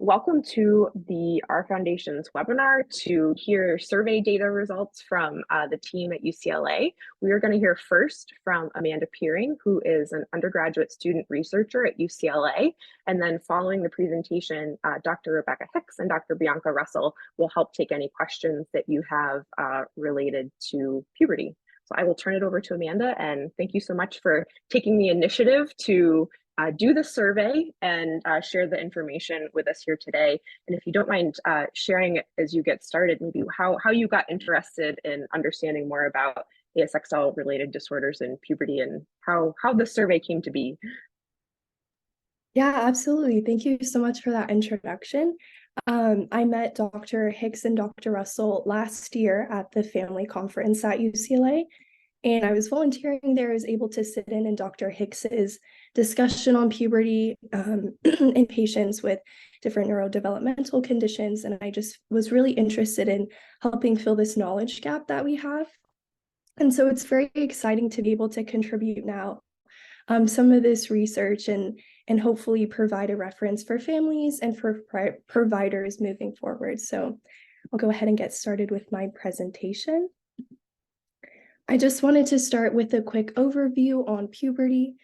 Welcome to our Foundation's webinar to hear survey data results from the team at UCLA. We are going to hear first from Amanda Piring, who is an undergraduate student researcher at UCLA. And then following the presentation, Dr. Rebecca Hicks and Dr. Bianca Russell will help take any questions that you have related to puberty. So I will turn it over to Amanda, and thank you so much for taking the initiative to do the survey and share the information with us here today. And if you don't mind sharing it as you get started, maybe how you got interested in understanding more about ASXL related disorders in puberty and how the survey came to be. Yeah, absolutely. Thank you so much for that introduction. I met Dr. Hicks and Dr. Russell last year at the family conference at UCLA, and I was volunteering there. I was able to sit in Dr. Hicks's discussion on puberty in patients with different neurodevelopmental conditions, and I just was really interested in helping fill this knowledge gap that we have. And so it's very exciting to be able to contribute now some of this research and hopefully provide a reference for families and for providers moving forward. So I'll go ahead and get started with my presentation. I just wanted to start with a quick overview on puberty.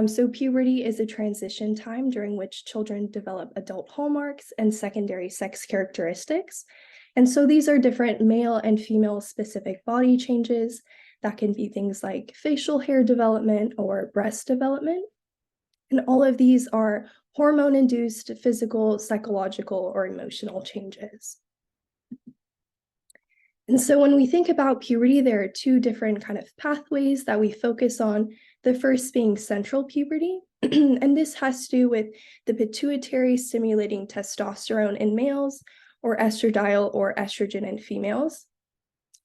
So puberty is a transition time during which children develop adult hallmarks and secondary sex characteristics. And so these are different male and female specific body changes that can be things like facial hair development or breast development. And all of these are hormone-induced physical, psychological, or emotional changes. And so when we think about puberty, there are two different kind of pathways that we focus on. The first being central puberty, and this has to do with the pituitary stimulating testosterone in males or estradiol or estrogen in females.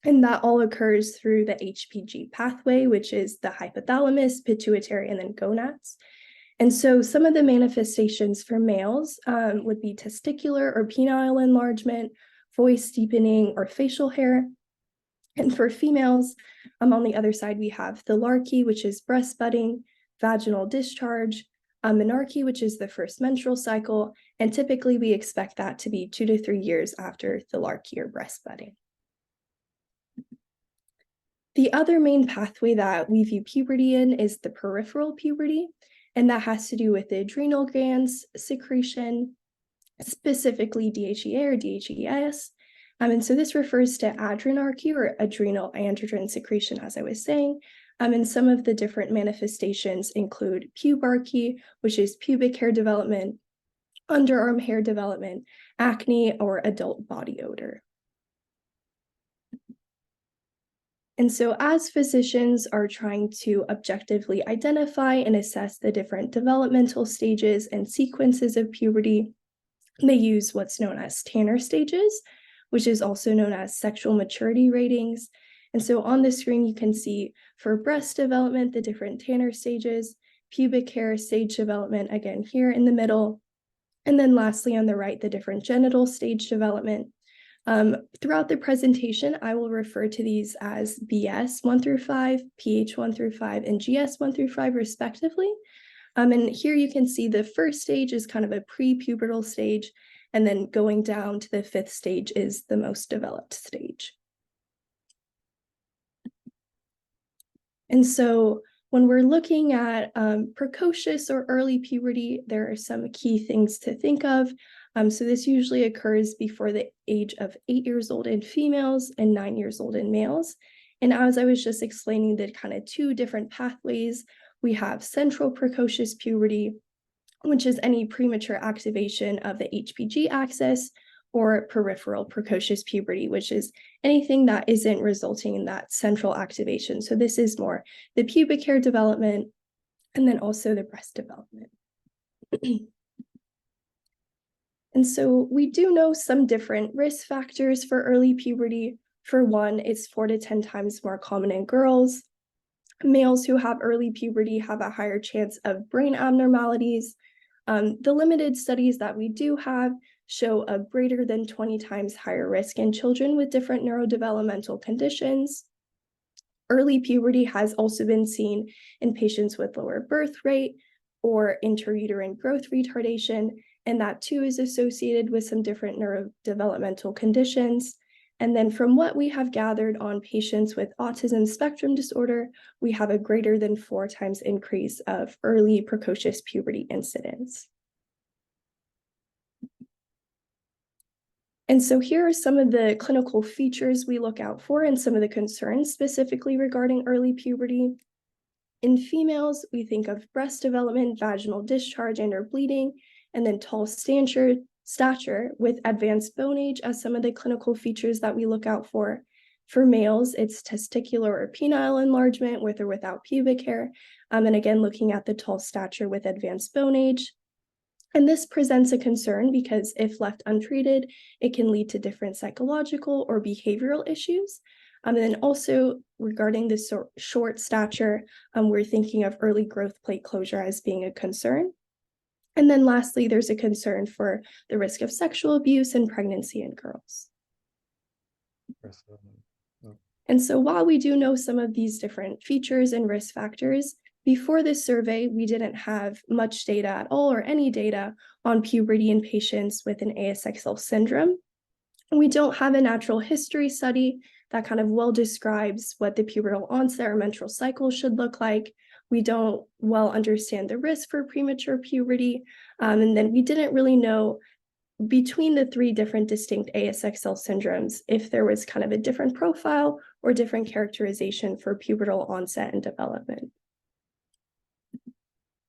And that all occurs through the HPG pathway, which is the hypothalamus, pituitary, and then gonads. And so some of the manifestations for males would be testicular or penile enlargement, voice deepening, or facial hair. And for females, on the other side, we have the larche, which is breast budding, vaginal discharge, menarche, which is the first menstrual cycle. And typically we expect that to be 2 to 3 years after the larche or breast budding. The other main pathway that we view puberty in is the peripheral puberty, and that has to do with the adrenal glands secretion, specifically DHEA or DHEAS. And so this refers to adrenarche or adrenal androgen secretion, as I was saying. And some of the different manifestations include pubarche, which is pubic hair development, underarm hair development, acne, or adult body odor. And so as physicians are trying to objectively identify and assess the different developmental stages and sequences of puberty, they use what's known as Tanner stages, which is also known as sexual maturity ratings. And so on the screen, you can see for breast development, the different Tanner stages, pubic hair stage development, again, here in the middle. And then lastly, on the right, the different genital stage development. Throughout the presentation, I will refer to these as BS 1 through 5, PH 1 through 5, and GS 1 through 5, respectively. And here you can see the first stage is kind of a pre-pubertal stage, and then going down to the 5th stage is the most developed stage. And so when we're looking at precocious or early puberty, there are some key things to think of. So this usually occurs before the age of 8 years old in females and 9 years old in males. And as I was just explaining the kind of two different pathways, we have central precocious puberty, which is any premature activation of the HPG axis, or peripheral precocious puberty, which is anything that isn't resulting in that central activation. So this is more the pubic hair development and then also the breast development. And so we do know some different risk factors for early puberty. For one, it's 4 to 10 times more common in girls. Males who have early puberty have a higher chance of brain abnormalities. The limited studies that we do have show a greater than 20 times higher risk in children with different neurodevelopmental conditions. Early puberty has also been seen in patients with lower birth rate or intrauterine growth retardation, and that too is associated with some different neurodevelopmental conditions. And then from what we have gathered on patients with autism spectrum disorder, we have a greater than 4 times increase of early precocious puberty incidence. And so here are some of the clinical features we look out for and some of the concerns specifically regarding early puberty. In females, we think of breast development, vaginal discharge and or bleeding, and then tall stature with advanced bone age as some of the clinical features that we look out for. For males, it's testicular or penile enlargement with or without pubic hair. And again, looking at the tall stature with advanced bone age. And this presents a concern because if left untreated, it can lead to different psychological or behavioral issues. And then also regarding the short stature, we're thinking of early growth plate closure as being a concern. And then lastly, there's a concern for the risk of sexual abuse and pregnancy in girls. And so while we do know some of these different features and risk factors, before this survey, we didn't have much data at all or any data on puberty in patients with an ASXL syndrome. We don't have a natural history study that kind of well describes what the pubertal onset or menstrual cycle should look like. We don't well understand the risk for premature puberty. And then we didn't really know between the 3 different distinct ASXL syndromes if there was kind of a different profile or different characterization for pubertal onset and development.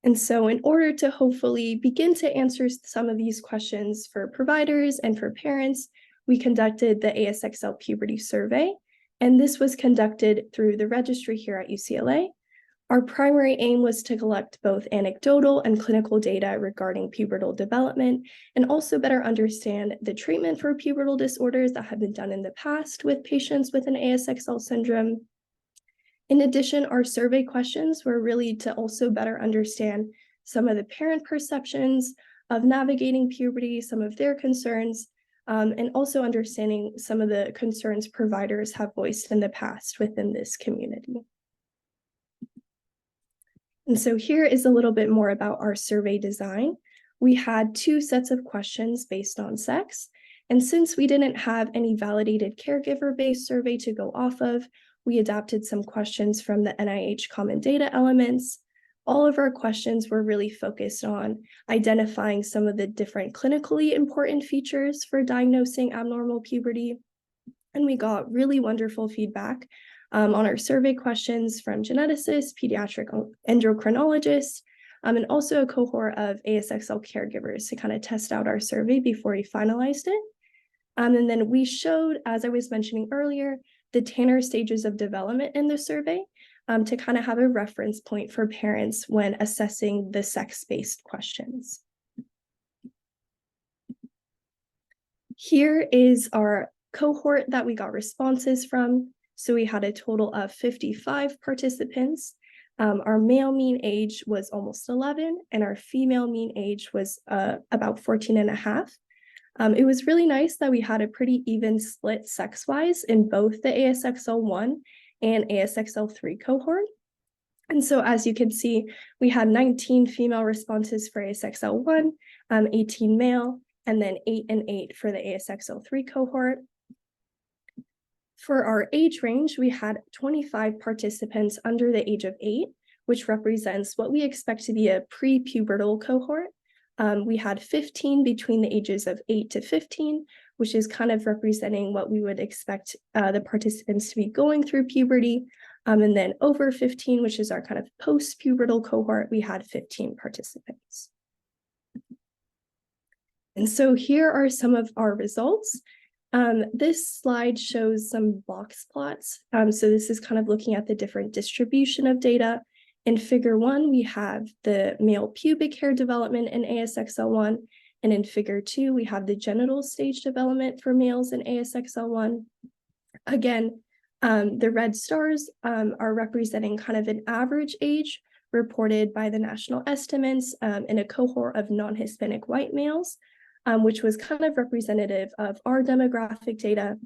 And so in order to hopefully begin to answer some of these questions for providers and for parents, we conducted the ASXL Puberty Survey, and this was conducted through the registry here at UCLA. Our primary aim was to collect both anecdotal and clinical data regarding pubertal development and also better understand the treatment for pubertal disorders that have been done in the past with patients with an ASXL syndrome. In addition, our survey questions were really to also better understand some of the parent perceptions of navigating puberty, some of their concerns, and also understanding some of the concerns providers have voiced in the past within this community. And so here is a little bit more about our survey design. We had 2 sets of questions based on sex. And since we didn't have any validated caregiver-based survey to go off of, we adapted some questions from the NIH Common Data Elements. All of our questions were really focused on identifying some of the different clinically important features for diagnosing abnormal puberty. And we got really wonderful feedback on our survey questions from geneticists, pediatric endocrinologists, and also a cohort of ASXL caregivers to kind of test out our survey before we finalized it. And then we showed, as I was mentioning earlier, the Tanner stages of development in the survey to kind of have a reference point for parents when assessing the sex-based questions. Here is our cohort that we got responses from. So we had a total of 55 participants. Our male mean age was almost 11, and our female mean age was about 14 and a half. It was really nice that we had a pretty even split sex-wise in both the ASXL1 and ASXL3 cohort. And so as you can see, we had 19 female responses for ASXL1, 18 male, and then 8 and 8 for the ASXL3 cohort. For our age range, we had 25 participants under the age of 8, which represents what we expect to be a pre-pubertal cohort. We had 15 between the ages of 8 to 15, which is kind of representing what we would expect the participants to be going through puberty. And then over 15, which is our kind of post-pubertal cohort, we had 15 participants. And so here are some of our results. This slide shows some box plots. So this is kind of looking at the different distribution of data. In figure 1, we have the male pubic hair development in ASXL1. And in figure 2, we have the genital stage development for males in ASXL1. Again, the red stars are representing kind of an average age reported by the national estimates in a cohort of non-Hispanic white males, which was kind of representative of our demographic data.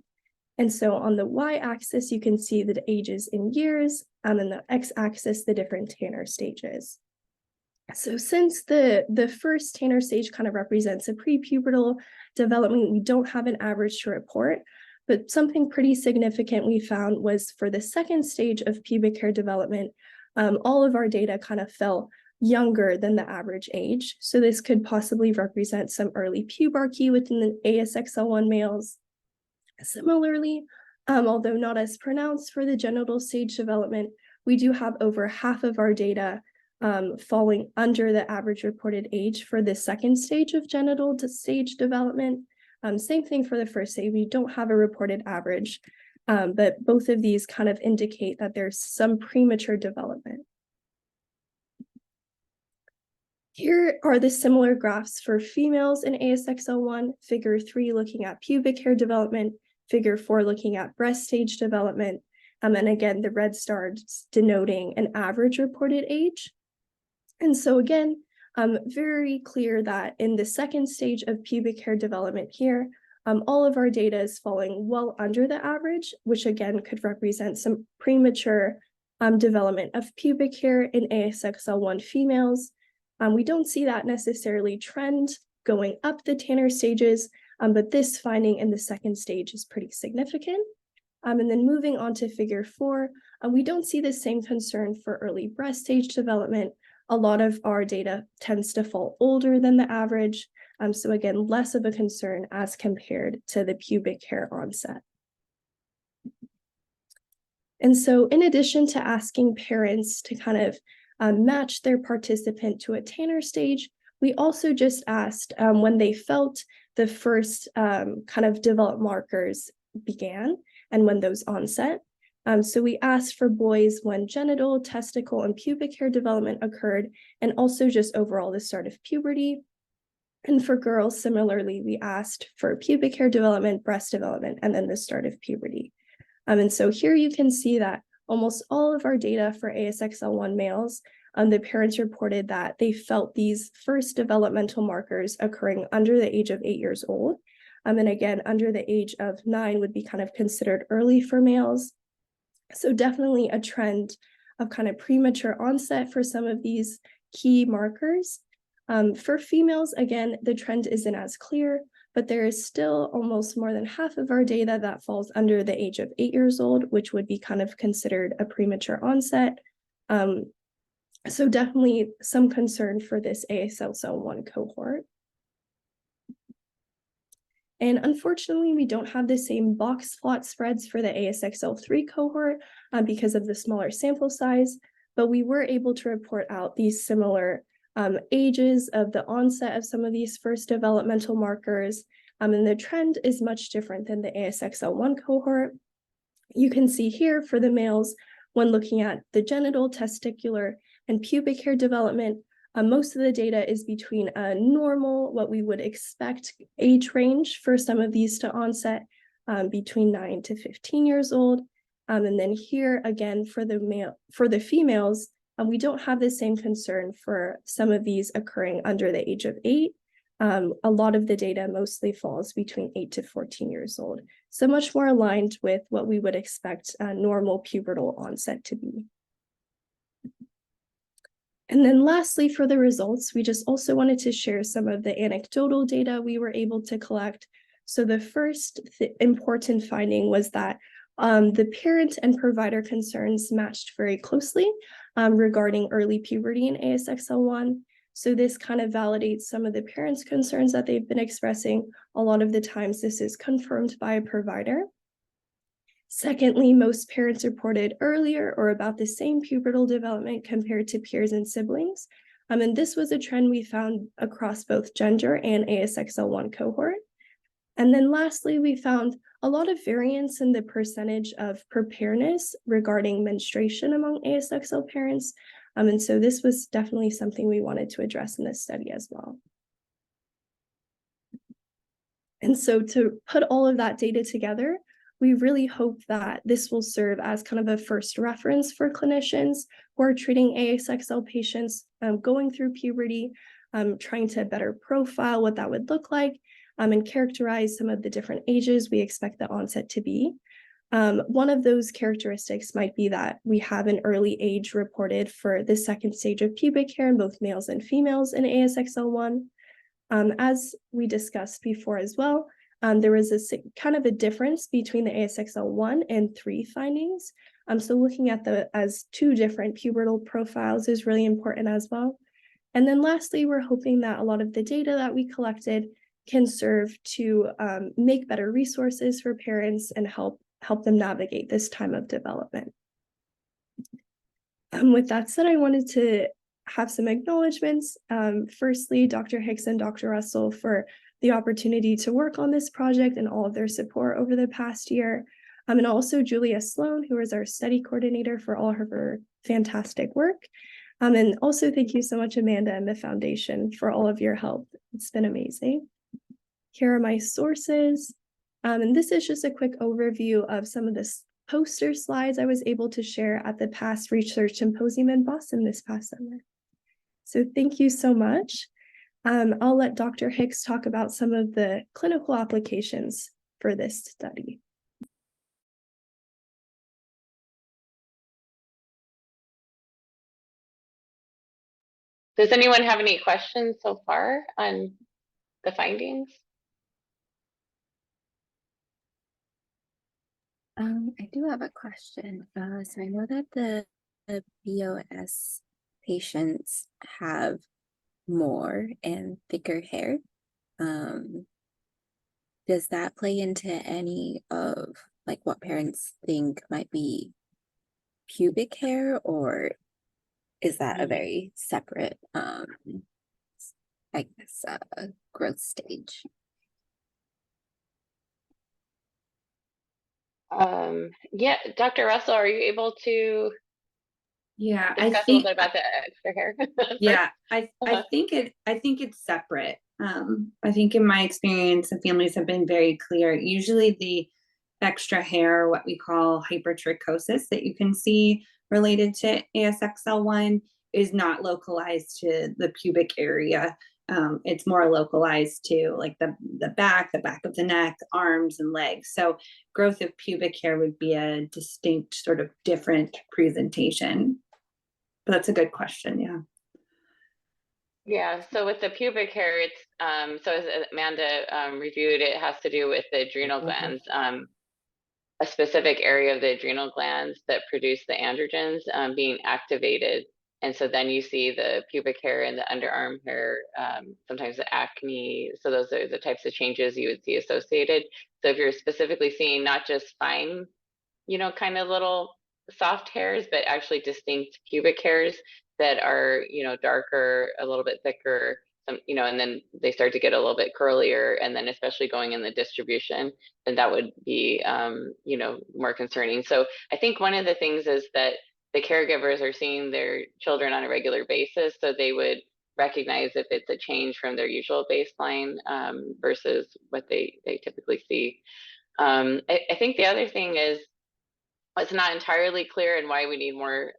And so on the y-axis, you can see the ages in years, and the x-axis, the different Tanner stages. So since the first Tanner stage kind of represents a prepubertal development, we don't have an average to report, but something pretty significant we found was for the second stage of pubic hair development, all of our data kind of fell younger than the average age. So this could possibly represent some early pubarchy within the ASXL1 males. Similarly, although not as pronounced for the genital stage development, we do have over half of our data falling under the average reported age for the second stage of genital stage development. Same thing for the first stage, we don't have a reported average, but both of these kind of indicate that there's some premature development. Here are the similar graphs for females in ASXL1, figure 3 looking at pubic hair development, figure 4 looking at breast stage development, and again, the red stars denoting an average reported age. And so again, very clear that in the second stage of pubic hair development here, all of our data is falling well under the average, which again could represent some premature development of pubic hair in ASXL1 females. We don't see that necessarily trend going up the Tanner stages, but this finding in the second stage is pretty significant. And then moving on to figure 4, we don't see the same concern for early breast stage development. A lot of our data tends to fall older than the average. So again, less of a concern as compared to the pubic hair onset. And so in addition to asking parents to kind of match their participant to a Tanner stage, we also just asked when they felt the first kind of developed markers began and when those onset. So we asked for boys when genital, testicle, and pubic hair development occurred, and also just overall the start of puberty. And for girls, similarly, we asked for pubic hair development, breast development, and then the start of puberty. And so here you can see that almost all of our data for ASXL1 males, the parents reported that they felt these first developmental markers occurring under the age of 8 years old. And again, under the age of 9 would be kind of considered early for males. So definitely a trend of kind of premature onset for some of these key markers. For females, again, the trend isn't as clear, but there is still almost more than half of our data that falls under the age of 8 years old, which would be kind of considered a premature onset. So definitely some concern for this ASXL1 cohort. And unfortunately, we don't have the same box plot spreads for the ASXL3 cohort because of the smaller sample size, but we were able to report out these similar ages of the onset of some of these first developmental markers. And the trend is much different than the ASXL1 cohort. You can see here for the males, when looking at the genital, testicular, and pubic hair development, most of the data is between a normal, what we would expect age range for some of these to onset between 9 to 15 years old. And then here again for the females, we don't have the same concern for some of these occurring under the age of 8. A lot of the data mostly falls between 8 to 14 years old. So much more aligned with what we would expect a normal pubertal onset to be. And then lastly, for the results, we just also wanted to share some of the anecdotal data we were able to collect. So the first important finding was that the parent and provider concerns matched very closely regarding early puberty in ASXL1. So this kind of validates some of the parents' concerns that they've been expressing. A lot of the times this is confirmed by a provider. Secondly, most parents reported earlier or about the same pubertal development compared to peers and siblings. And this was a trend we found across both gender and ASXL1 cohort. And then lastly, we found a lot of variance in the percentage of preparedness regarding menstruation among ASXL parents. And so this was definitely something we wanted to address in this study as well. And so to put all of that data together, we really hope that this will serve as kind of a first reference for clinicians who are treating ASXL patients going through puberty, trying to better profile what that would look like, and characterize some of the different ages we expect the onset to be. One of those characteristics might be that we have an early age reported for the second stage of pubic hair in both males and females in ASXL1. As we discussed before as well, there was a kind of a difference between the ASXL1 and 3 findings. So looking at as 2 different pubertal profiles is really important as well. And then lastly, we're hoping that a lot of the data that we collected can serve to make better resources for parents and help them navigate this time of development. With that said, I wanted to have some acknowledgements. Firstly, Dr. Hicks and Dr. Russell for the opportunity to work on this project and all of their support over the past year. And also Julia Sloan, who is our study coordinator, for all of her fantastic work. And also thank you so much, Amanda and the foundation, for all of your help. It's been amazing. Here are my sources. And this is just a quick overview of some of the poster slides I was able to share at the past research symposium in Boston this past summer. So thank you so much. I'll let Dr. Hicks talk about some of the clinical applications for this study. Does anyone have any questions so far on the findings? I do have a question. So I know that the BOS patients have more and thicker hair. Does that play into any of like what parents think might be pubic hair, or is that a very separate, I guess, growth stage? Yeah, Dr. Russell, are you able to discuss a little bit about the extra hair? Yeah, I think it's separate. I think in my experience, the families have been very clear. Usually the extra hair, what we call hypertrichosis, that you can see related to ASXL1 is not localized to the pubic area. It's more localized to like the back of the neck, arms and legs. So growth of pubic hair would be a distinct sort of different presentation. But that's a good question, yeah. Yeah, so with the pubic hair, it's so as Amanda reviewed, it has to do with the adrenal glands, a specific area of the adrenal glands that produce the androgens being activated. And so then you see the pubic hair and the underarm hair, sometimes the acne. So those are the types of changes you would see associated. So if you're specifically seeing not just fine, kind of little soft hairs, but actually distinct pubic hairs that are, darker, a little bit thicker, and then they start to get a little bit curlier, and then especially going in the distribution, then that would be, more concerning. So I think one of the things is that the caregivers are seeing their children on a regular basis, so they would recognize if it's a change from their usual baseline versus what they typically see. I think the other thing is what's not entirely clear and why we need more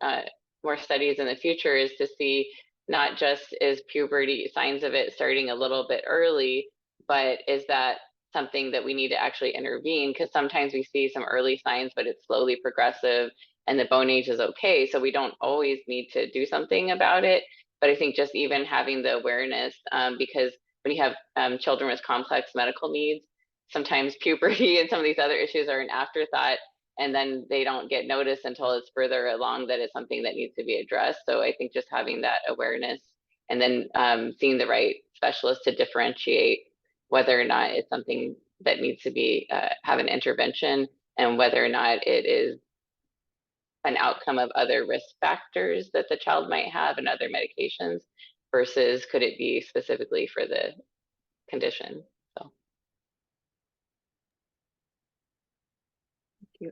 studies in the future is to see not just is puberty signs of it starting a little bit early, but is that something that we need to actually intervene? Because sometimes we see some early signs, but it's slowly progressive and the bone age is okay. So we don't always need to do something about it. But I think just even having the awareness, because when you have children with complex medical needs, sometimes puberty and some of these other issues are an afterthought, and then they don't get noticed until it's further along that it's something that needs to be addressed. So I think just having that awareness and then seeing the right specialist to differentiate whether or not it's something that needs to be have an intervention, and whether or not it is an outcome of other risk factors that the child might have and other medications versus could it be specifically for the condition.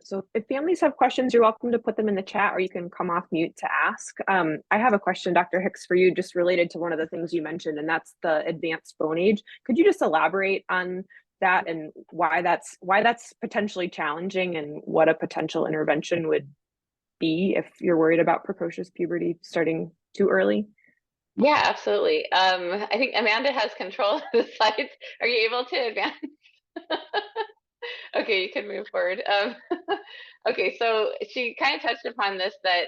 So if families have questions, you're welcome to put them in the chat, or you can come off mute to ask. I have a question, Dr. Hicks, for you, just related to one of the things you mentioned, and that's the advanced bone age. Could you just elaborate on that and why that's potentially challenging, and what a potential intervention would be if you're worried about precocious puberty starting too early? Yeah, absolutely. I think Amanda has control of the slides. Are you able to advance? Okay, you can move forward. Okay, so she kind of touched upon this that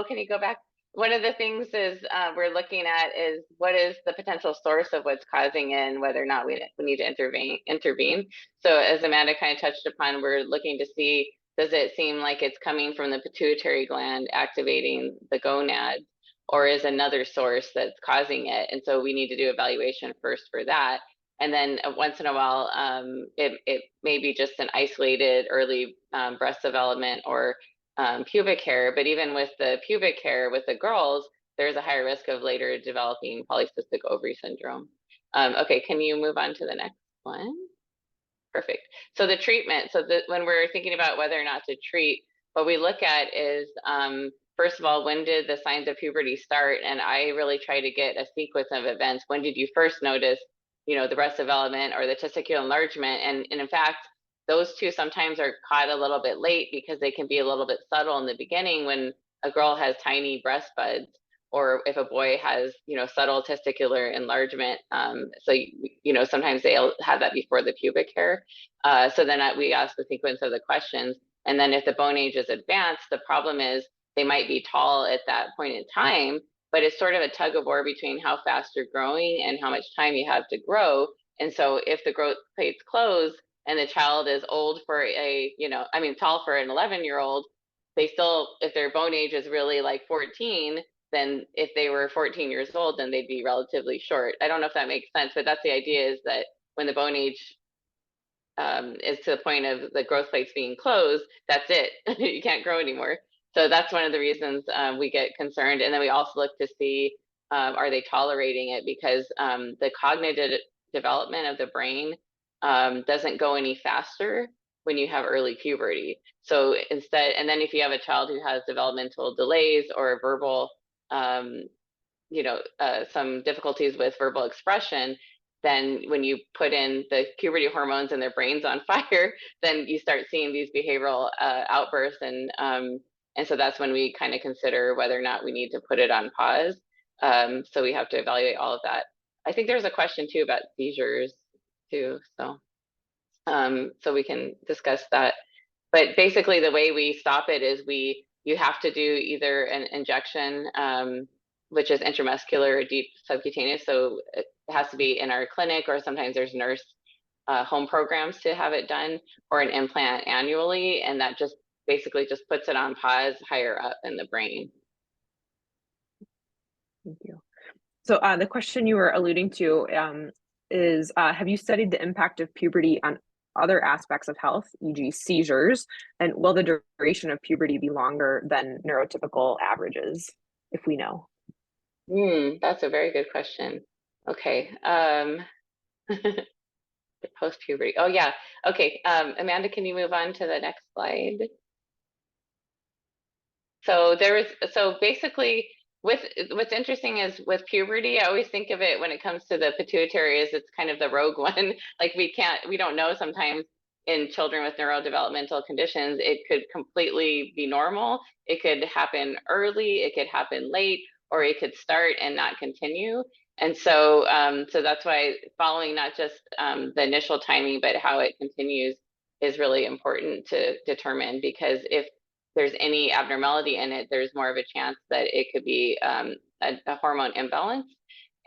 can you go back? One of the things is we're looking at is what is the potential source of what's causing it and whether or not we need to intervene. So as Amanda kind of touched upon, we're looking to see, does it seem like it's coming from the pituitary gland activating the gonads, or is another source that's causing it? And so we need to do evaluation first for that. And then once in a while, it may be just an isolated early breast development or pubic hair, but even with the pubic hair with the girls, there's a higher risk of later developing polycystic ovary syndrome. Okay, can you move on to the next one? Perfect. So the treatment, when we're thinking about whether or not to treat, what we look at is, first of all, when did the signs of puberty start? And I really try to get a sequence of events. When did you first notice, the breast development or the testicular enlargement? And in fact, those two sometimes are caught a little bit late because they can be a little bit subtle in the beginning when a girl has tiny breast buds, or if a boy has, subtle testicular enlargement. So, sometimes they'll have that before the pubic hair. So then we ask the sequence of the questions. And then if the bone age is advanced, the problem is they might be tall at that point in time, but it's sort of a tug of war between how fast you're growing and how much time you have to grow. And so if the growth plates close, and the child is old for tall for an 11-year-old, they still, if their bone age is really like 14, then if they were 14 years old, then they'd be relatively short. I don't know if that makes sense, but that's the idea, is that when the bone age is to the point of the growth plates being closed, that's it. You can't grow anymore. So that's one of the reasons we get concerned. And then we also look to see, are they tolerating it? Because the cognitive development of the brain doesn't go any faster when you have early puberty. So instead, and then if you have a child who has developmental delays or verbal, some difficulties with verbal expression, then when you put in the puberty hormones and their brains on fire, then you start seeing these behavioral outbursts. And so that's when we kind of consider whether or not we need to put it on pause. So we have to evaluate all of that. I think there's a question too about seizures too, so we can discuss that. But basically the way we stop it is you have to do either an injection, which is intramuscular or deep subcutaneous, so it has to be in our clinic, or sometimes there's nurse home programs to have it done, or an implant annually, and that just basically just puts it on pause higher up in the brain. Thank you. So the question you were alluding to is, have you studied the impact of puberty on other aspects of health, e.g. seizures, and will the duration of puberty be longer than neurotypical averages, if we know? That's a very good question. Okay. Post-puberty. Oh yeah. Okay. Amanda, can you move on to the next slide? So basically, what's interesting is with puberty, I always think of it when it comes to the pituitary as it's kind of the rogue one. Like we don't know sometimes in children with neurodevelopmental conditions, it could completely be normal. It could happen early, it could happen late, or it could start and not continue. And so, so that's why following not just the initial timing, but how it continues is really important to determine, because if there's any abnormality in it, there's more of a chance that it could be a hormone imbalance,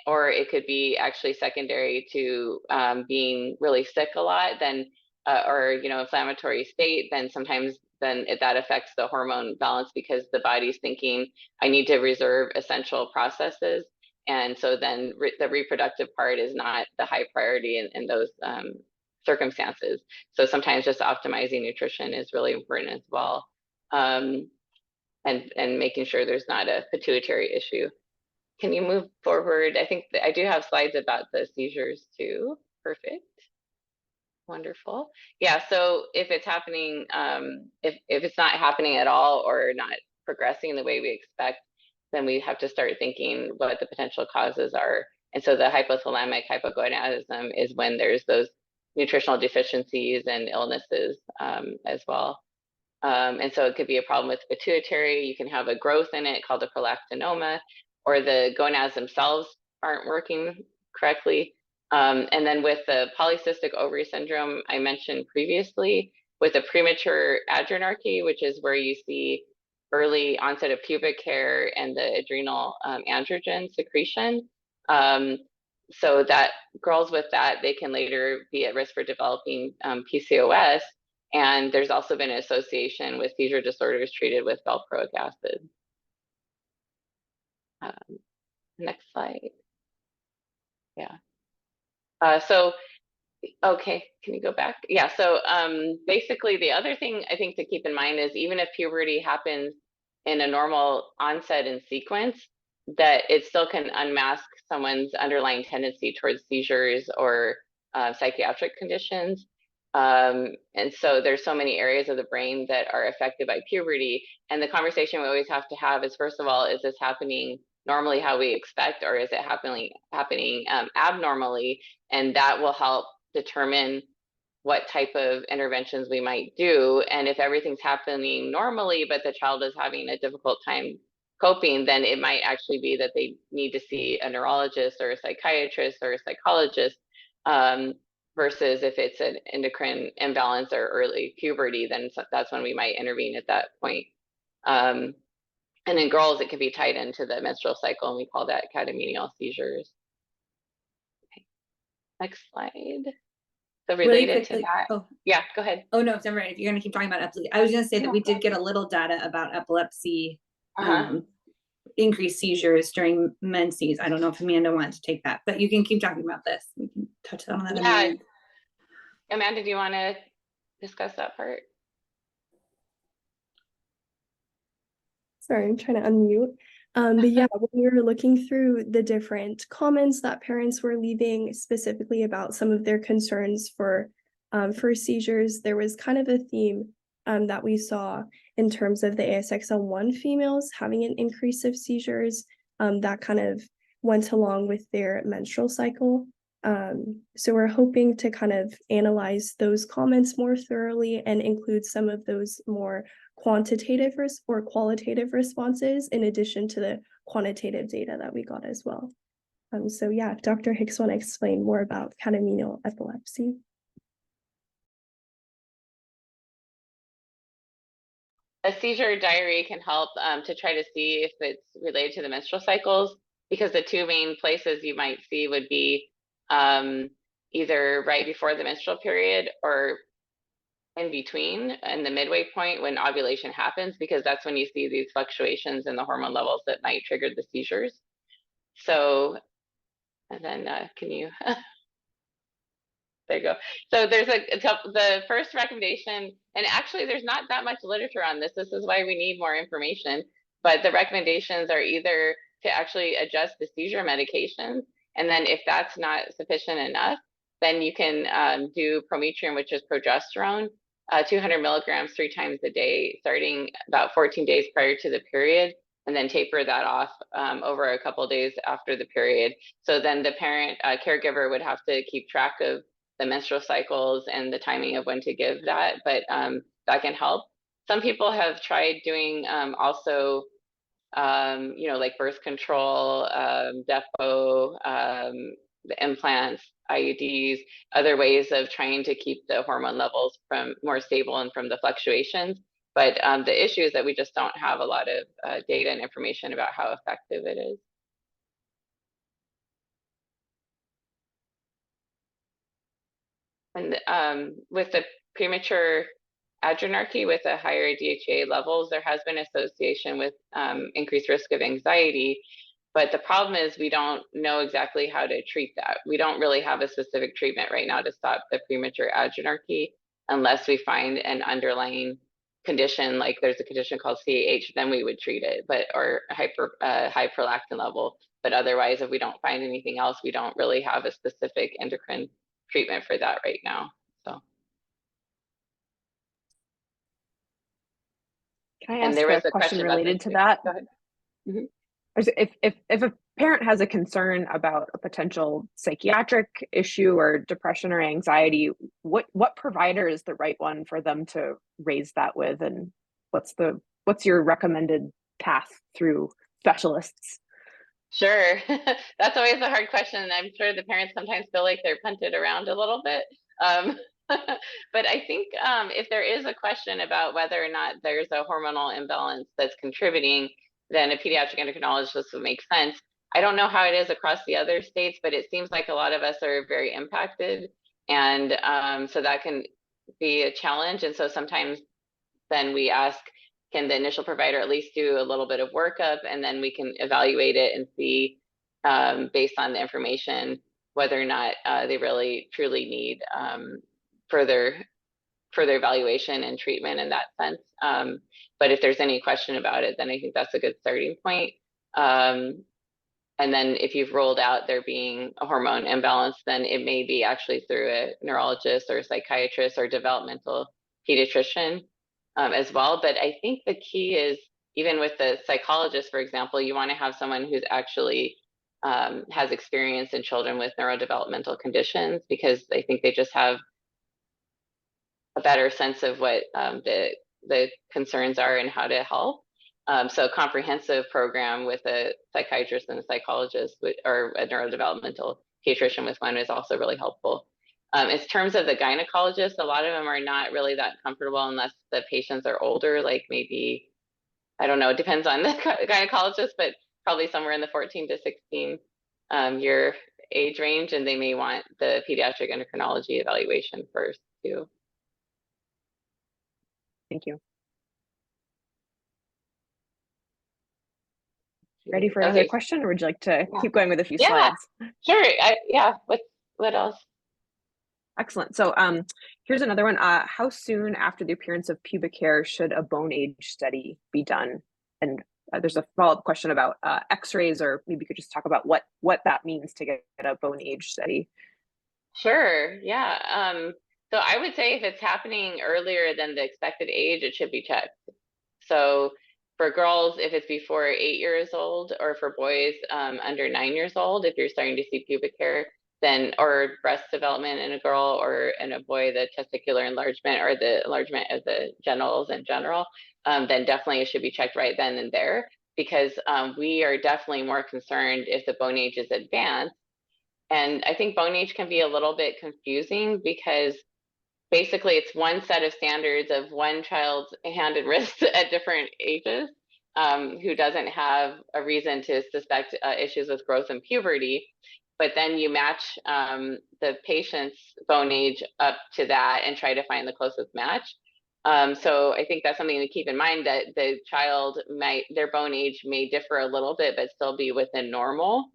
or it could be actually secondary to being really sick a lot, then or inflammatory state. Then sometimes that affects the hormone balance, because the body's thinking, I need to reserve essential processes, and so then the reproductive part is not the high priority in those circumstances. So sometimes just optimizing nutrition is really important as well. And making sure there's not a pituitary issue. Can you move forward? I think I do have slides about the seizures too. Perfect. Wonderful. Yeah, so if it's happening, if it's not happening at all or not progressing the way we expect, then we have to start thinking what the potential causes are. And so the hypothalamic hypogonadism is when there's those nutritional deficiencies and illnesses as well. And so it could be a problem with pituitary. You can have a growth in it called a prolactinoma, or the gonads themselves aren't working correctly. And then with the polycystic ovary syndrome I mentioned previously, with a premature adrenarche, which is where you see early onset of pubic hair and the adrenal androgen secretion. So that girls with that, they can later be at risk for developing PCOS. And there's also been an association with seizure disorders treated with valproic acid. Next slide. Yeah. Okay, can you go back? Yeah, so basically the other thing I think to keep in mind is even if puberty happens in a normal onset and sequence, that it still can unmask someone's underlying tendency towards seizures or psychiatric conditions. And so there's so many areas of the brain that are affected by puberty. And the conversation we always have to have is, first of all, is this happening normally how we expect, or is it happening abnormally? And that will help determine what type of interventions we might do. And if everything's happening normally, but the child is having a difficult time coping, then it might actually be that they need to see a neurologist or a psychiatrist or a psychologist, versus if it's an endocrine imbalance or early puberty, then that's when we might intervene at that point. And in girls, it can be tied into the menstrual cycle, and we call that catamenial seizures. Okay. Next slide. So related to that, yeah, go ahead. Oh no, it's never mind. If you're going to keep talking about epilepsy, I was going to say that we did get a little data about epilepsy, increased seizures during menses. I don't know if Amanda wants to take that, but you can keep talking about this. We can touch on that. Yeah, Amanda, do you want to discuss that part? Sorry, I'm trying to unmute. But yeah, when we were looking through the different comments that parents were leaving specifically about some of their concerns for seizures, there was kind of a theme that we saw in terms of the ASXL1 females having an increase of seizures that kind of went along with their menstrual cycle. So we're hoping to kind of analyze those comments more thoroughly and include some of those more quantitative or qualitative responses in addition to the quantitative data that we got as well. So yeah, if Dr. Hicks want to explain more about catamenial epilepsy. A seizure diary can help to try to see if it's related to the menstrual cycles, because the two main places you might see would be either right before the menstrual period or in between, in the midway point when ovulation happens, because that's when you see these fluctuations in the hormone levels that might trigger the seizures. So, and then can you, there you go. So there's the first recommendation, and actually there's not that much literature on this. This is why we need more information, but the recommendations are either to actually adjust the seizure medications, and then if that's not sufficient enough, then you can do prometrium, which is progesterone, 200 milligrams 3 times a day, starting about 14 days prior to the period, and then taper that off over a couple of days after the period. So then the parent caregiver would have to keep track of the menstrual cycles and the timing of when to give that, but that can help. Some people have tried doing also, like birth control, Depo, the implants, IUDs, other ways of trying to keep the hormone levels from more stable and from the fluctuations. But the issue is that we just don't have a lot of data and information about how effective it is. And with the premature adrenarche with a higher DHEA levels, there has been association with increased risk of anxiety. But the problem is we don't know exactly how to treat that. We don't really have a specific treatment right now to stop the premature adrenarche unless we find an underlying condition, like there's a condition called CAH, then we would treat it, but or high prolactin level. But otherwise, if we don't find anything else, we don't really have a specific endocrine treatment for that right now. So. Can I ask a question related to that? Go ahead. Mm-hmm. If a parent has a concern about a potential psychiatric issue or depression or anxiety, what provider is the right one for them to raise that with, and what's your recommended path through specialists? Sure, that's always a hard question. I'm sure the parents sometimes feel like they're punted around a little bit. But I think if there is a question about whether or not there's a hormonal imbalance that's contributing, then a pediatric endocrinologist would make sense. I don't know how it is across the other states, but it seems like a lot of us are very impacted. And so that can be a challenge. And so sometimes then we ask, can the initial provider at least do a little bit of workup, and then we can evaluate it and see based on the information whether or not they really truly need further evaluation and treatment in that sense. But if there's any question about it, then I think that's a good starting point. And then if you've rolled out there being a hormone imbalance, then it may be actually through a neurologist or a psychiatrist or developmental pediatrician as well. But I think the key is, even with the psychologist, for example, you want to have someone who's actually has experience in children with neurodevelopmental conditions, because I think they just have a better sense of what the concerns are and how to help. So a comprehensive program with a psychiatrist and a psychologist or a neurodevelopmental pediatrician with one is also really helpful. In terms of the gynecologist, a lot of them are not really that comfortable unless the patients are older, like maybe, I don't know, it depends on the gynecologist, but probably somewhere in the 14 to 16 year age range, and they may want the pediatric endocrinology evaluation first too. Thank you. Ready for another question, or would you like to keep going with a few slides? Sure. Yeah. What else? Excellent. So here's another one. How soon after the appearance of pubic hair should a bone age study be done? And there's a follow-up question about x-rays, or maybe you could just talk about what that means to get a bone age study. Sure. Yeah. So I would say if it's happening earlier than the expected age, it should be checked. So for girls, if it's before 8 years old, or for boys under 9 years old, if you're starting to see pubic hair, then, or breast development in a girl, or in a boy, the testicular enlargement or the enlargement of the genitals in general, then definitely it should be checked right then and there, because we are definitely more concerned if the bone age is advanced. And I think bone age can be a little bit confusing, because basically it's one set of standards of one child's hand and wrist at different ages, who doesn't have a reason to suspect issues with growth and puberty. But then you match the patient's bone age up to that and try to find the closest match. So I think that's something to keep in mind, that the child their bone age may differ a little bit, but still be within normal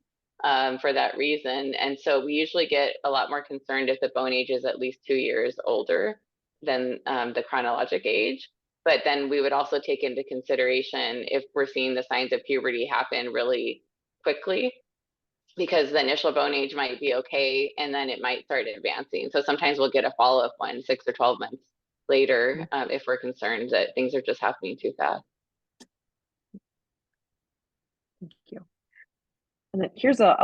for that reason. And so we usually get a lot more concerned if the bone age is at least 2 years older than the chronologic age. But then we would also take into consideration if we're seeing the signs of puberty happen really quickly, because the initial bone age might be okay, and then it might start advancing. So sometimes we'll get a follow-up one 6 or 12 months later if we're concerned that things are just happening too fast. Thank you. And then here's a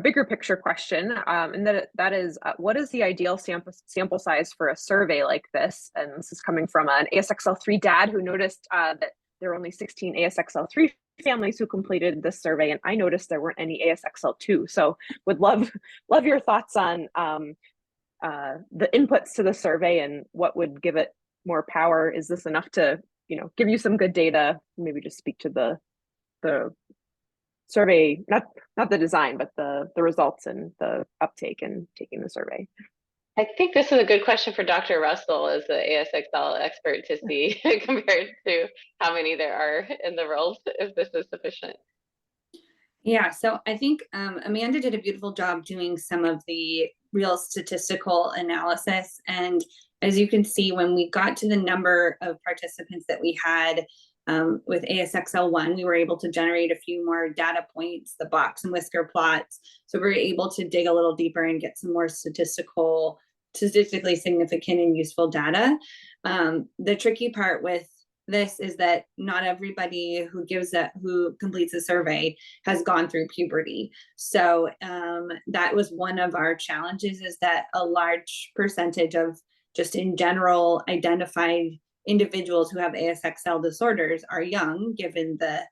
bigger picture question, and that is, what is the ideal sample size for a survey like this? And this is coming from an ASXL3 dad who noticed that there were only 16 ASXL3 families who completed this survey, and I noticed there weren't any ASXL2. So would love your thoughts on the inputs to the survey and what would give it more power. Is this enough to give you some good data? Maybe just speak to the survey, not the design, but the results and the uptake and taking the survey. I think this is a good question for Dr. Russell as the ASXL expert to see compared to how many there are in the world, if this is sufficient. Yeah, so I think Amanda did a beautiful job doing some of the real statistical analysis. And as you can see, when we got to the number of participants that we had with ASXL1, we were able to generate a few more data points, the box and whisker plots. So we were able to dig a little deeper and get some more statistically significant and useful data. The tricky part with this is that not everybody who completes a survey has gone through puberty. So that was one of our challenges, is that a large percentage of just in general identified individuals who have ASXL disorders are young, given the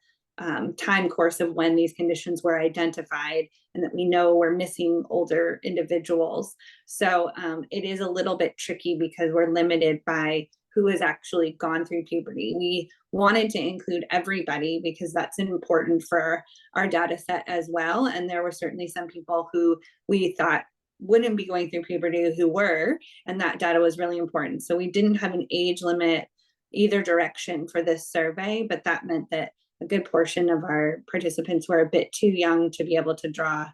time course of when these conditions were identified, and that we know we're missing older individuals. So it is a little bit tricky because we're limited by who has actually gone through puberty. We wanted to include everybody because that's important for our data set as well. And there were certainly some people who we thought wouldn't be going through puberty who were, and that data was really important. So we didn't have an age limit either direction for this survey, but that meant that a good portion of our participants were a bit too young to be able to draw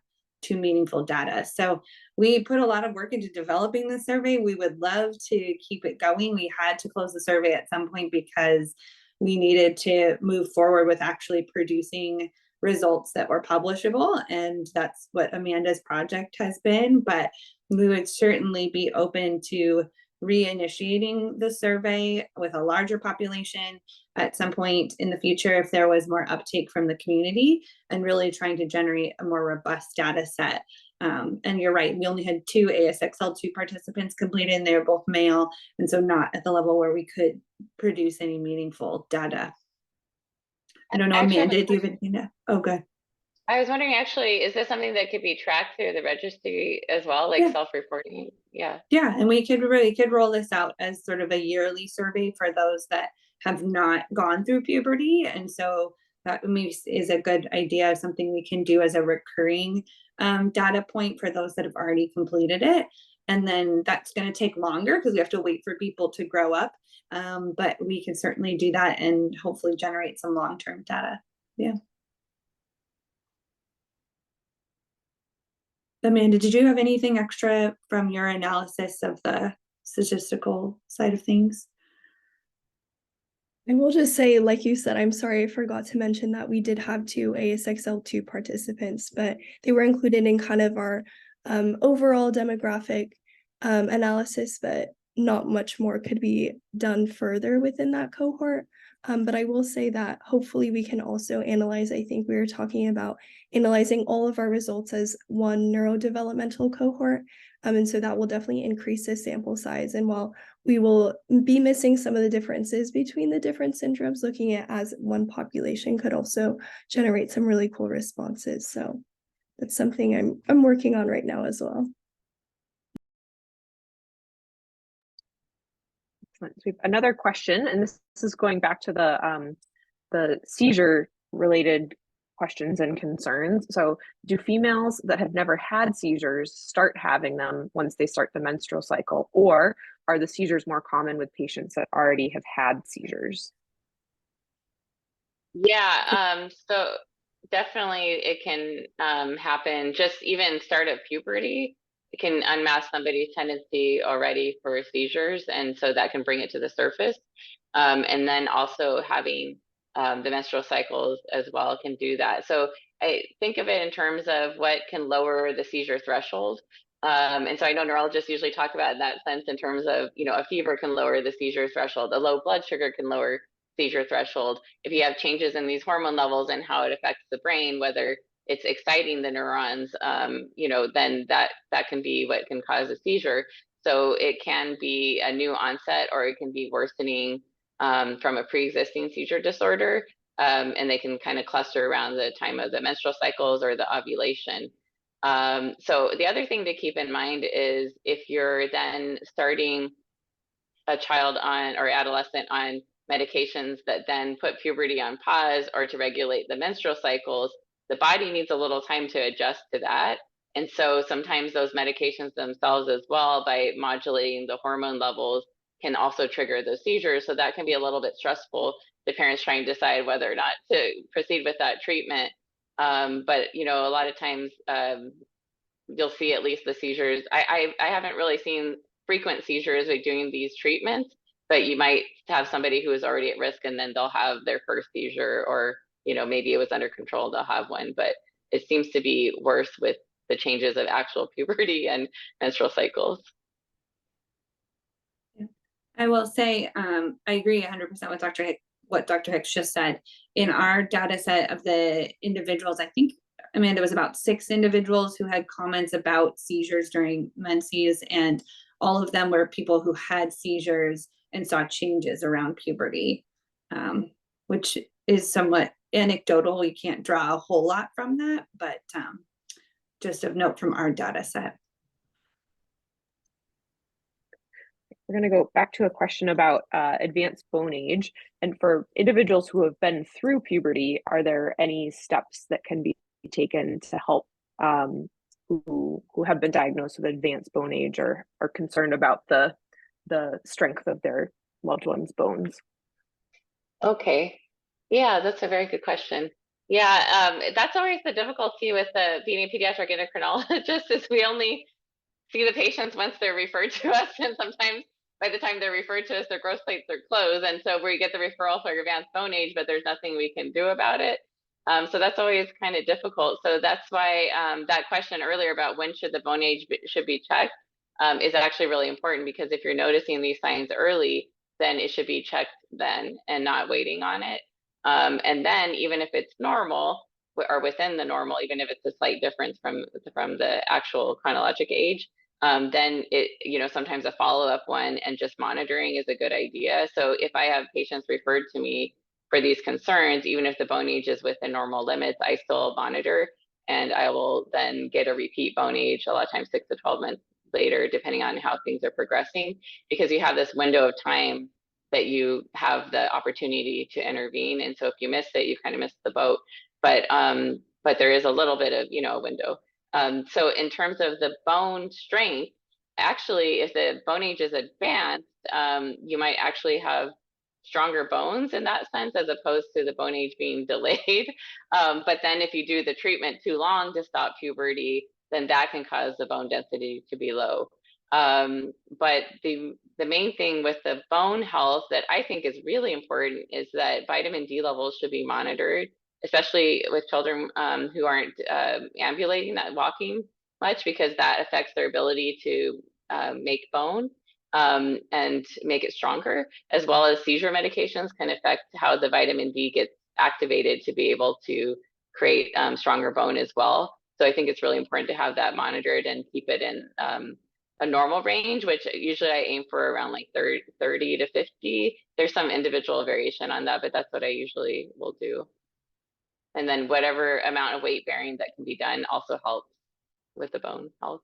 to meaningful data. So we put a lot of work into developing the survey. We would love to keep it going. We had to close the survey at some point because we needed to move forward with actually producing results that were publishable. And that's what Amanda's project has been. But we would certainly be open to reinitiating the survey with a larger population at some point in the future if there was more uptake from the community, and really trying to generate a more robust data set. And you're right, we only had 2 ASXL2 participants completed, and they were both male, and so not at the level where we could produce any meaningful data. I don't know, Amanda, do you have anything to? Oh, good. I was wondering, actually, is this something that could be tracked through the registry as well, like self-reporting? Yeah. Yeah, and we could roll this out as sort of a yearly survey for those that have not gone through puberty. And so that maybe is a good idea, something we can do as a recurring data point for those that have already completed it. And then that's going to take longer because we have to wait for people to grow up. But we can certainly do that and hopefully generate some long-term data. Yeah. Amanda, did you have anything extra from your analysis of the statistical side of things? I will just say, like you said, I'm sorry I forgot to mention that we did have 2 ASXL2 participants, but they were included in kind of our overall demographic analysis, but not much more could be done further within that cohort. But I will say that hopefully we can also analyze, I think we were talking about analyzing all of our results as one neurodevelopmental cohort. And so that will definitely increase the sample size. And while we will be missing some of the differences between the different syndromes, looking at as one population could also generate some really cool responses. So that's something I'm working on right now as well. Another question, and this is going back to the seizure related questions and concerns. So do females that have never had seizures start having them once they start the menstrual cycle, or are the seizures more common with patients that already have had seizures? Yeah, so definitely it can happen just even start of puberty. It can unmask somebody's tendency already for seizures, and so that can bring it to the surface. And then also having the menstrual cycles as well can do that. So I think of it in terms of what can lower the seizure threshold. And so I know neurologists usually talk about that sense in terms of, a fever can lower the seizure threshold, a low blood sugar can lower seizure threshold. If you have changes in these hormone levels and how it affects the brain, whether it's exciting the neurons, then that can be what can cause a seizure. So it can be a new onset, or it can be worsening from a pre-existing seizure disorder. And they can kind of cluster around the time of the menstrual cycles or the ovulation. So the other thing to keep in mind is if you're then starting a child on or adolescent on medications that then put puberty on pause or to regulate the menstrual cycles, the body needs a little time to adjust to that. And so sometimes those medications themselves as well, by modulating the hormone levels, can also trigger those seizures. So that can be a little bit stressful, the parents trying to decide whether or not to proceed with that treatment. But a lot of times you'll see at least the seizures. I haven't really seen frequent seizures with doing these treatments, but you might have somebody who is already at risk and then they'll have their first seizure, or maybe it was under control, they'll have one, but it seems to be worse with the changes of actual puberty and menstrual cycles. I will say, I agree 100% with what Dr. Hicks just said. In our data set of the individuals, I think, Amanda, was about 6 individuals who had comments about seizures during menses, and all of them were people who had seizures and saw changes around puberty, which is somewhat anecdotal. You can't draw a whole lot from that, but just of note from our data set. We're going to go back to a question about advanced bone age. And for individuals who have been through puberty, are there any steps that can be taken to help who have been diagnosed with advanced bone age or are concerned about the strength of their loved ones' bones? Okay. Yeah, that's a very good question. Yeah, that's always the difficulty with being a pediatric endocrinologist is we only see the patients once they're referred to us, and sometimes by the time they're referred to us, their growth plates are closed, and so we get the referral for advanced bone age, but there's nothing we can do about it. So that's always kind of difficult. So that's why that question earlier about when should the bone age should be checked is actually really important, because if you're noticing these signs early, then it should be checked then and not waiting on it. And then even if it's normal or within the normal, even if it's a slight difference from the actual chronologic age, then sometimes a follow-up one and just monitoring is a good idea. So if I have patients referred to me for these concerns, even if the bone age is within normal limits, I still monitor, and I will then get a repeat bone age a lot of times 6 to 12 months later, depending on how things are progressing, because you have this window of time that you have the opportunity to intervene. And so if you miss it, you kind of missed the boat. But there is a little bit of, a window. So in terms of the bone strength, actually, if the bone age is advanced, you might actually have stronger bones in that sense, as opposed to the bone age being delayed. But then if you do the treatment too long to stop puberty, then that can cause the bone density to be low. But the main thing with the bone health that I think is really important is that vitamin D levels should be monitored, especially with children who aren't ambulating, not walking much, because that affects their ability to make bone and make it stronger, as well as seizure medications can affect how the vitamin D gets activated to be able to create stronger bone as well. So I think it's really important to have that monitored and keep it in a normal range, which usually I aim for around like 30 to 50. There's some individual variation on that, but that's what I usually will do. And then whatever amount of weight bearing that can be done also helps with the bone health.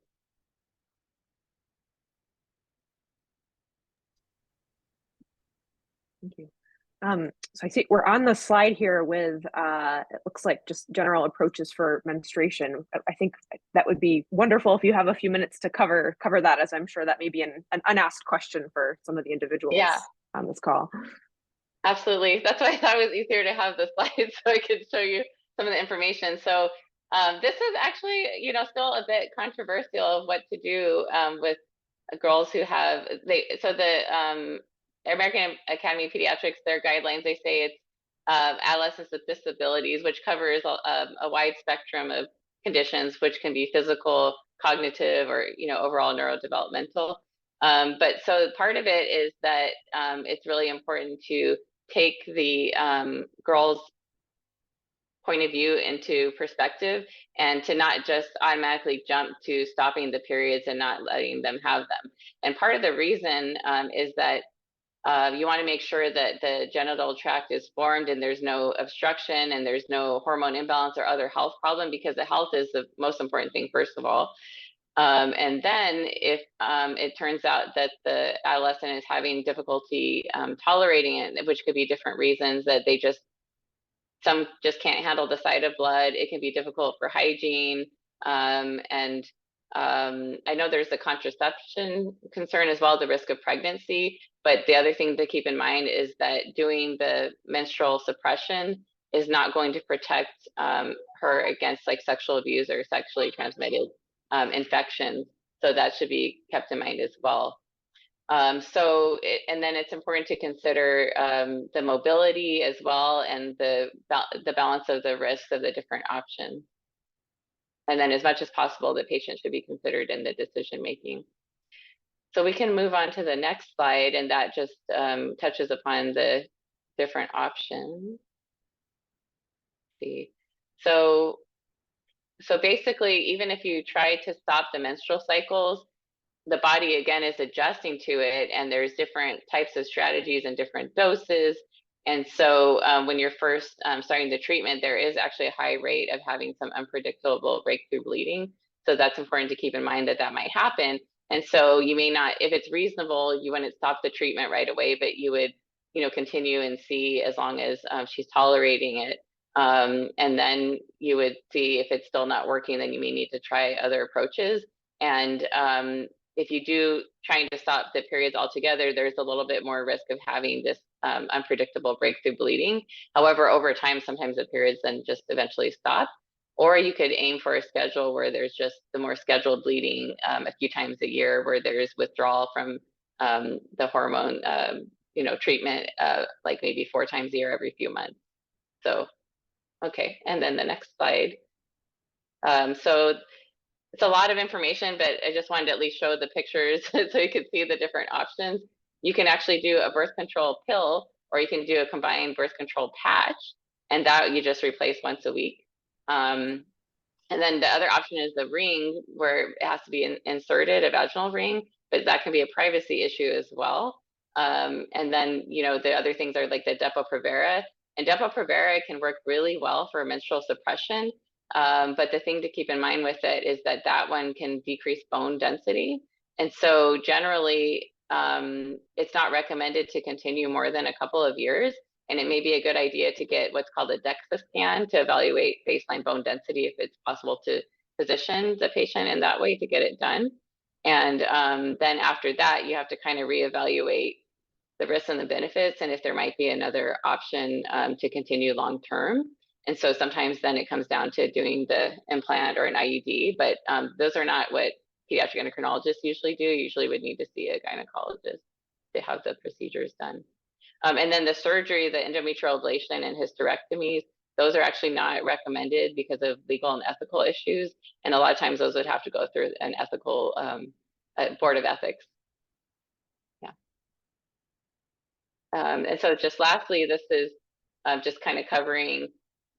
Thank you. So I see we're on the slide here with it looks like just general approaches for menstruation. I think that would be wonderful if you have a few minutes to cover that, as I'm sure that may be an unasked question for some of the individuals on this call. Absolutely. That's why I thought it was easier to have the slides so I could show you some of the information. So this is actually, still a bit controversial of what to do with girls who have the American Academy of Pediatrics, their guidelines, they say it's adolescents with disabilities, which covers a wide spectrum of conditions, which can be physical, cognitive, or overall neurodevelopmental. But so part of it is that it's really important to take the girls' point of view into perspective, and to not just automatically jump to stopping the periods and not letting them have them. And part of the reason is that you want to make sure that the genital tract is formed and there's no obstruction and there's no hormone imbalance or other health problem, because the health is the most important thing, first of all. And then if it turns out that the adolescent is having difficulty tolerating it, which could be different reasons, that some just can't handle the sight of blood, it can be difficult for hygiene, and I know there's the contraception concern as well, the risk of pregnancy. But the other thing to keep in mind is that doing the menstrual suppression is not going to protect her against like sexual abuse or sexually transmitted infections. So that should be kept in mind as well. And then it's important to consider the mobility as well, and the balance of the risks of the different options. And then as much as possible, the patient should be considered in the decision making. So we can move on to the next slide, and that just touches upon the different options. Let's see. So basically, even if you try to stop the menstrual cycles, the body again is adjusting to it, and there's different types of strategies and different doses. And so when you're first starting the treatment, there is actually a high rate of having some unpredictable breakthrough bleeding. So that's important to keep in mind that that might happen. And so you may not, if it's reasonable, you wouldn't stop the treatment right away, but you would, you know, continue and see as long as she's tolerating it. And then you would see if it's still not working, then you may need to try other approaches. And if you do trying to stop the periods altogether, there's a little bit more risk of having this unpredictable breakthrough bleeding. However, over time, sometimes the periods then just eventually stop. Or you could aim for a schedule where there's just the more scheduled bleeding a few times a year, where there's withdrawal from the hormone, you know, treatment, like maybe 4 times a year every few months. So, okay, and then the next slide. So it's a lot of information, but I just wanted to at least show the pictures so you could see the different options. You can actually do a birth control pill, or you can do a combined birth control patch, and that you just replace once a week. And then the other option is the ring, where it has to be inserted, a vaginal ring, but that can be a privacy issue as well. And then, you know, the other things are like the Depo-Provera, and Depo-Provera can work really well for menstrual suppression. But the thing to keep in mind with it is that that one can decrease bone density. And so generally, it's not recommended to continue more than a couple of years. And it may be a good idea to get what's called a DEXA scan to evaluate baseline bone density if it's possible to position the patient in that way to get it done. And then after that, you have to kind of reevaluate the risks and the benefits, and if there might be another option to continue long term. And so sometimes then it comes down to doing the implant or an IUD, but those are not what pediatric endocrinologists usually do. You usually would need to see a gynecologist to have the procedures done. And then the surgery, the endometrial ablation and hysterectomies, those are actually not recommended because of legal and ethical issues. And a lot of times those would have to go through an ethical board of ethics. Yeah. And so just lastly, this is just kind of covering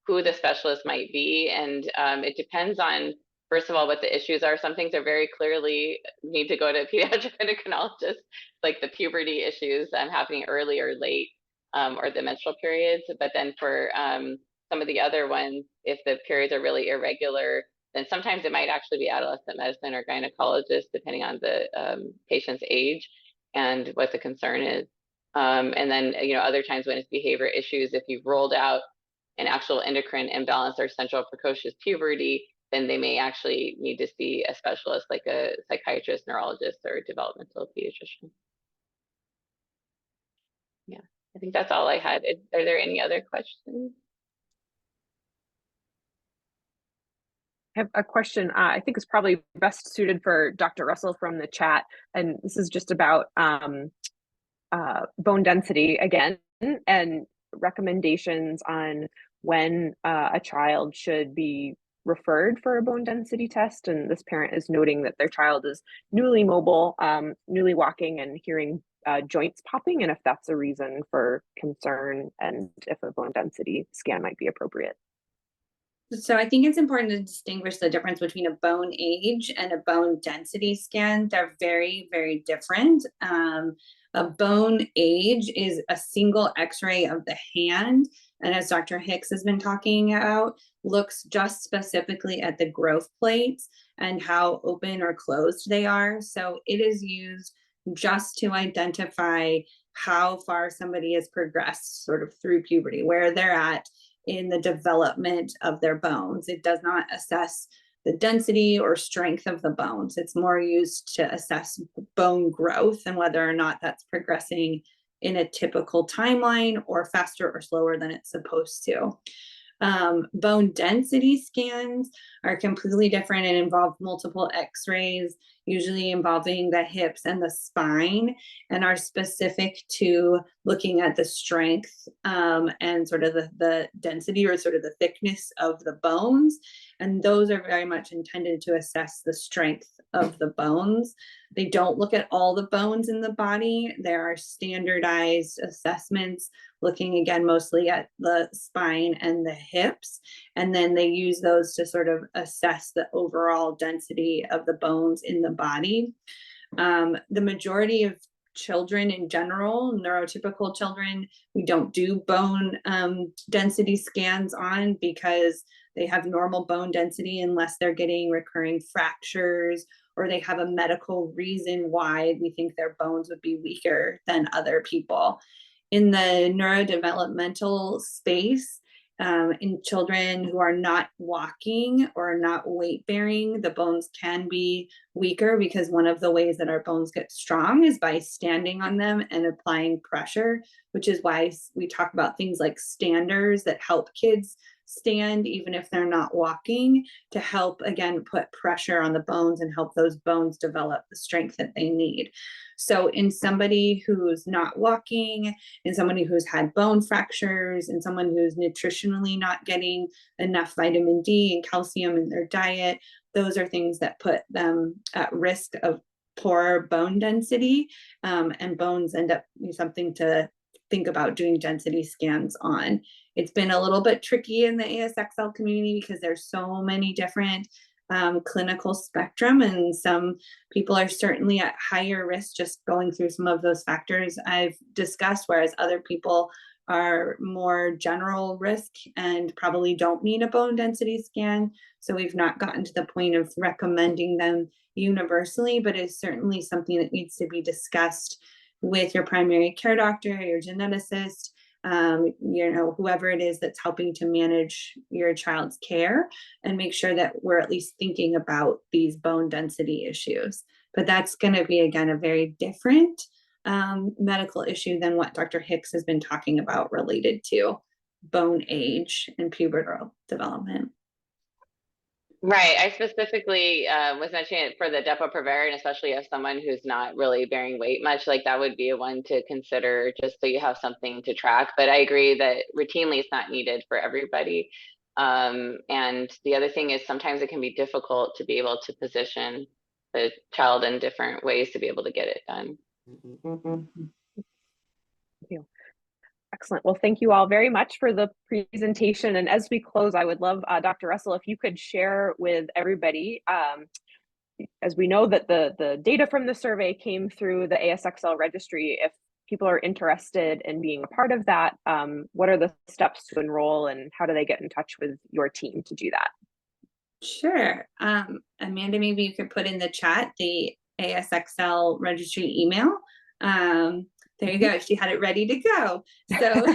who the specialist might be. And it depends on, first of all, what the issues are. Some things are very clearly need to go to a pediatric endocrinologist, like the puberty issues happening early or late, or the menstrual periods. But then for some of the other ones, if the periods are really irregular, then sometimes it might actually be adolescent medicine or gynecologist, depending on the patient's age and what the concern is. And then, you know, other times when it's behavior issues, if you've rolled out an actual endocrine imbalance or central precocious puberty, then they may actually need to see a specialist like a psychiatrist, neurologist, or developmental pediatrician. Yeah, I think that's all I had. Are there any other questions? I have a question I think is probably best suited for Dr. Russell from the chat. And this is just about bone density again, and recommendations on when a child should be referred for a bone density test. And this parent is noting that their child is newly mobile, newly walking and hearing joints popping, and if that's a reason for concern and if a bone density scan might be appropriate. So I think it's important to distinguish the difference between a bone age and a bone density scan. They're very, very different. A bone age is a single x-ray of the hand, and as Dr. Hicks has been talking about, looks just specifically at the growth plates and how open or closed they are. So it is used just to identify how far somebody has progressed sort of through puberty, where they're at in the development of their bones. It does not assess the density or strength of the bones. It's more used to assess bone growth and whether or not that's progressing in a typical timeline or faster or slower than it's supposed to. Bone density scans are completely different and involve multiple x-rays, usually involving the hips and the spine, and are specific to looking at the strength and sort of the density or sort of the thickness of the bones. And those are very much intended to assess the strength of the bones. They don't look at all the bones in the body. There are standardized assessments looking again mostly at the spine and the hips, and then they use those to sort of assess the overall density of the bones in the body. The majority of children in general, neurotypical children, we don't do bone density scans on because they have normal bone density unless they're getting recurring fractures or they have a medical reason why we think their bones would be weaker than other people. In the neurodevelopmental space, in children who are not walking or not weight bearing, the bones can be weaker because one of the ways that our bones get strong is by standing on them and applying pressure, which is why we talk about things like standers that help kids stand even if they're not walking, to help again put pressure on the bones and help those bones develop the strength that they need. So in somebody who's not walking, in somebody who's had bone fractures, in someone who's nutritionally not getting enough vitamin D and calcium in their diet, those are things that put them at risk of poor bone density, and bones end up something to think about doing density scans on. It's been a little bit tricky in the ASXL community because there's so many different clinical spectrum, and some people are certainly at higher risk just going through some of those factors I've discussed, whereas other people are more general risk and probably don't need a bone density scan. So we've not gotten to the point of recommending them universally, but it's certainly something that needs to be discussed with your primary care doctor, your geneticist, whoever it is that's helping to manage your child's care, and make sure that we're at least thinking about these bone density issues. But that's going to be, again, a very different medical issue than what Dr. Hicks has been talking about related to bone age and pubertal development. Right. I specifically was mentioning it for the Depo-Provera, especially as someone who's not really bearing weight much, like that would be a one to consider just so you have something to track. But I agree that routinely it's not needed for everybody. And the other thing is sometimes it can be difficult to be able to position the child in different ways to be able to get it done. Thank you. Excellent. Well, thank you all very much for the presentation. And as we close, I would love, Dr. Russell, if you could share with everybody, as we know that the data from the survey came through the ASXL registry, if people are interested in being a part of that, what are the steps to enroll and how do they get in touch with your team to do that? Sure. Amanda, maybe you could put in the chat the ASXL registry email. There you go. She had it ready to go. So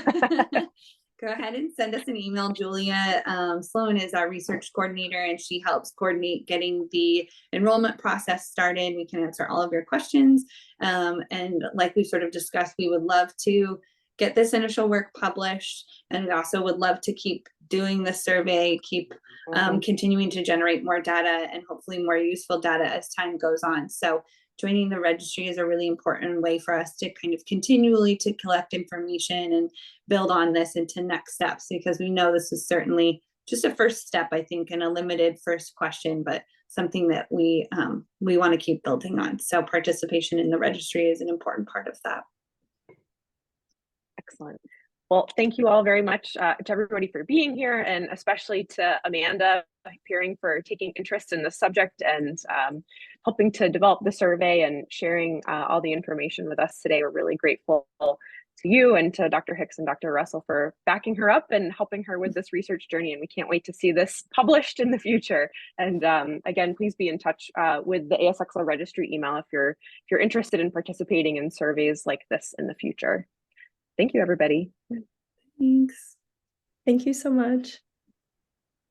go ahead and send us an email. Julia Sloan is our research coordinator, and she helps coordinate getting the enrollment process started. We can answer all of your questions. And like we sort of discussed, we would love to get this initial work published. And we also would love to keep doing the survey, keep continuing to generate more data and hopefully more useful data as time goes on. So joining the registry is a really important way for us to kind of continually to collect information and build on this into next steps, because we know this is certainly just a first step, I think, in a limited first question, but something that we want to keep building on. So participation in the registry is an important part of that. Excellent. Well, thank you all very much to everybody for being here, and especially to Amanda Piring for taking interest in the subject and helping to develop the survey and sharing all the information with us today. We're really grateful to you and to Dr. Hicks and Dr. Russell for backing her up and helping her with this research journey. And we can't wait to see this published in the future. And again, please be in touch with the ASXL registry email if you're interested in participating in surveys like this in the future. Thank you, everybody. Thanks. Thank you so much.